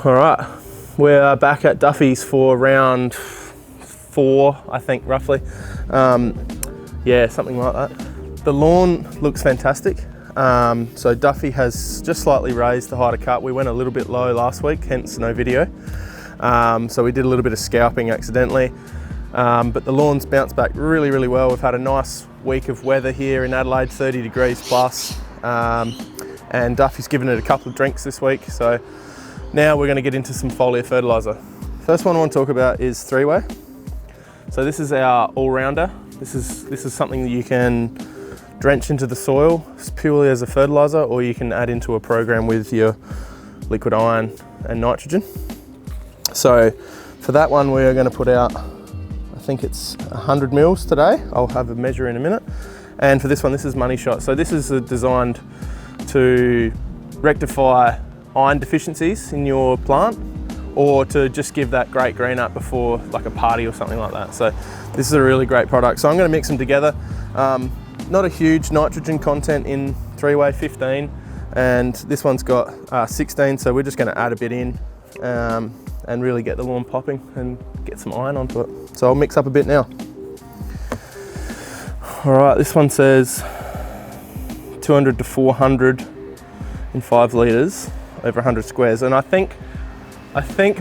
All right, we're back at Duffy's for round 4, I think, roughly. Yeah, something like that. The lawn looks fantastic. So Duffy has just slightly raised the height of cut. We went a little bit low last week, hence no video. So we did a little bit of scalping accidentally. But the lawn's bounced back really, really well. We've had a nice week of weather here in Adelaide, 30 degrees plus. And Duffy's given it a couple of drinks this week. So now we're going to get into some foliar fertiliser. First one I want to talk about is Three-Way. So this is our all-rounder. This is something that you can drench into the soil purely as a fertiliser, or you can add into a program with your liquid iron and nitrogen. So for that one, we are going to put out, I think it's 100 mils today. I'll have a measure in a minute. And for this one, this is MONEY SHOT. So this is designed to rectify iron deficiencies in your plant, or to just give that great green up before like a party or something like that. So this is a really great product. So I'm going to mix them together. Not a huge nitrogen content in Three-Way, 15, and this one's got 16, so we're just going to add a bit in and really get the lawn popping and get some iron onto it. So I'll mix up a bit now. All right, this one says 200 to 400 in 5 litres over 100 squares, and I think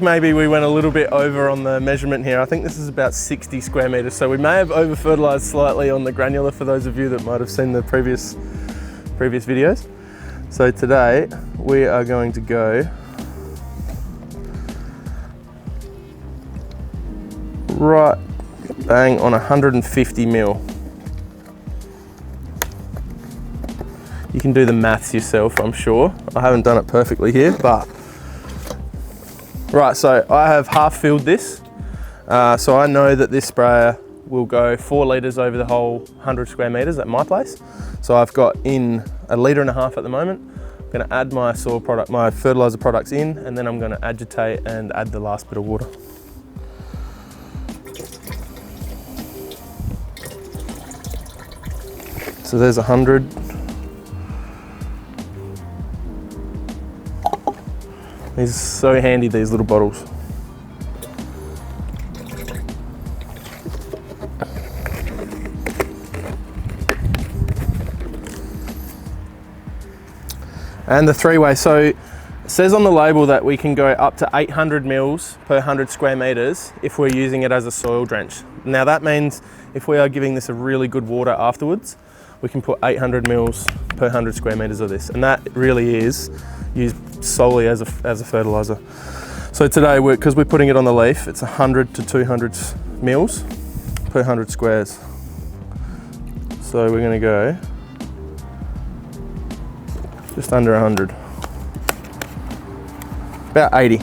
maybe we went a little bit over on the measurement here. I think this is about 60 square metres, so we may have over fertilised slightly on the granular for those of you that might have seen the previous videos. So today we are going to go right bang on 150 mil. You can do the maths yourself, I'm sure. I haven't done it perfectly here, but right, so I have half filled this. So I know that this sprayer will go 4 litres over the whole 100 square metres at my place. So I've got in 1.5 litres at the moment. I'm gonna add my soil product, my fertiliser products in, and then I'm gonna agitate and add the last bit of water. So there's 100. These are so handy, these little bottles. And the Three-Way, so it says on the label that we can go up to 800 mils per 100 square metres if we're using it as a soil drench. Now that means if we are giving this a really good water afterwards, we can put 800 mils per 100 square metres of this, and that really is used solely as a fertiliser. So today, because we're putting it on the leaf, it's 100 to 200 mils per 100 squares. So we're going to go just under 100, about 80,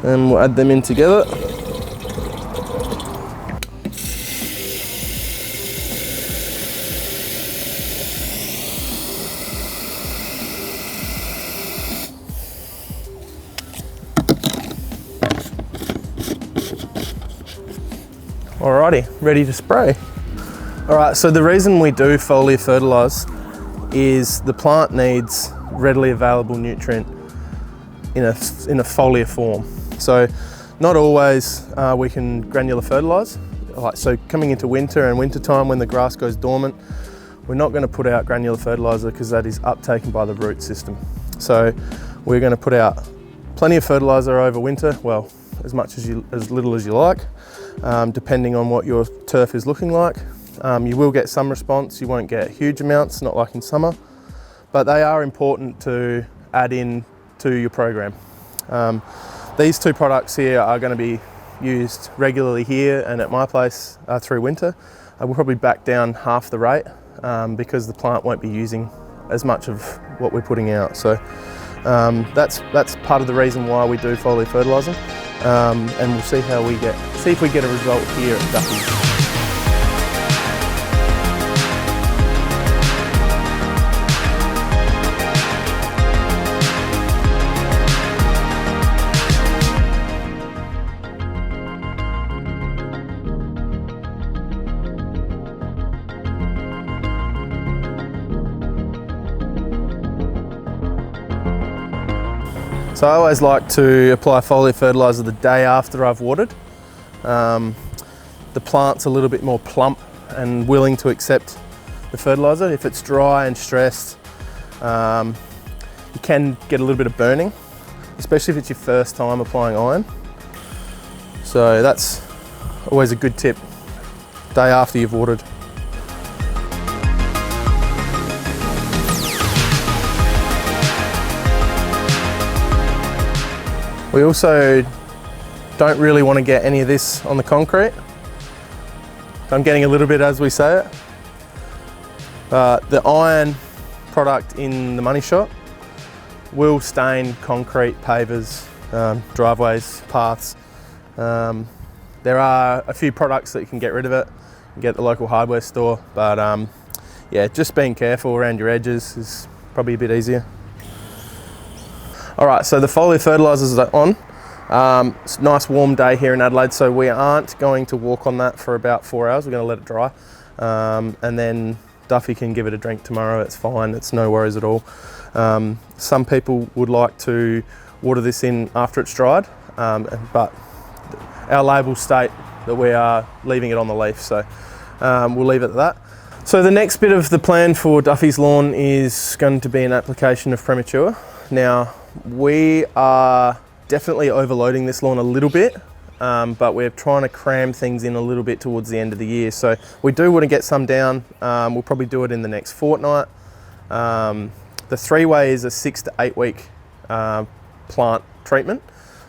and we'll add them in together. Alrighty, ready to spray. Alright, so the reason we do foliar fertilise is the plant needs readily available nutrient in a foliar form. So not always we can granular fertilise. So coming into winter and winter time when the grass goes dormant, we're not going to put out granular fertiliser because that is uptaken by the root system. So we're going to put out plenty of fertiliser over winter, well, as little as you like, depending on what your turf is looking like. You will get some response, you won't get huge amounts, not like in summer, but they are important to add in to your program. These 2 products here are going to be used regularly here and at my place through winter. We'll probably back down half the rate because the plant won't be using as much of what we're putting out. So that's part of the reason why we do foliar fertilising. And we'll see if we get a result here at Duffy. So I always like to apply foliar fertiliser the day after I've watered. The plant's a little bit more plump and willing to accept the fertiliser. If it's dry and stressed, you can get a little bit of burning, especially if it's your first time applying iron. So that's always a good tip, day after you've watered. We also don't really want to get any of this on the concrete. I'm getting a little bit as we say it. The iron product in the Money Shot will stain concrete, pavers, driveways, paths. There are a few products that you can get rid of it. You can get at the local hardware store, but yeah, just being careful around your edges is probably a bit easier. All right, so the foliar fertilisers are on. It's a nice warm day here in Adelaide, so we aren't going to walk on that for about 4 hours. We're going to let it dry, and then Duffy can give it a drink tomorrow. It's fine, it's no worries at all. Some people would like to water this in after it's dried, but our labels state that we are leaving it on the leaf, so we'll leave it at that. So the next bit of the plan for Duffy's lawn is going to be an application of premature. Now, we are definitely overloading this lawn a little bit, but we're trying to cram things in a little bit towards the end of the year. So we do want to get some down. We'll probably do it in the next fortnight. The 3-way is a 6 to 8 week plant treatment.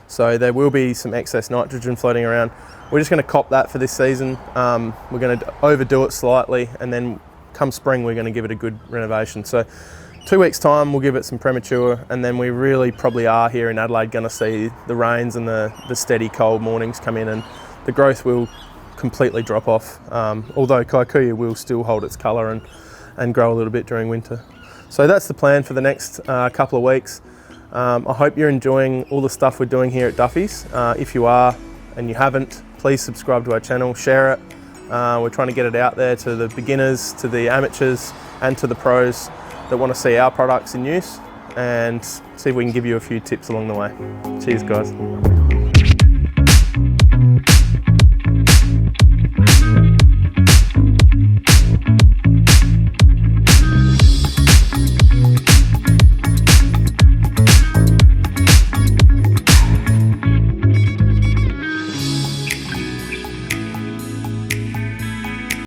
So there will be some excess nitrogen floating around. We're just going to cop that for this season. We're going to overdo it slightly, and then come spring we're going to give it a good renovation. So 2 weeks time we'll give it some premature, and then we really probably are here in Adelaide going to see the rains and the steady cold mornings come in, and the growth will completely drop off, although kikuyu will still hold its colour and grow a little bit during winter. So that's the plan for the next couple of weeks. I hope you're enjoying all the stuff we're doing here at Duffy's. If you are and you haven't, please subscribe to our channel, share it. We're trying to get it out there to the beginners, to the amateurs and to the pros that want to see our products in use, and see if we can give you a few tips along the way. Cheers guys.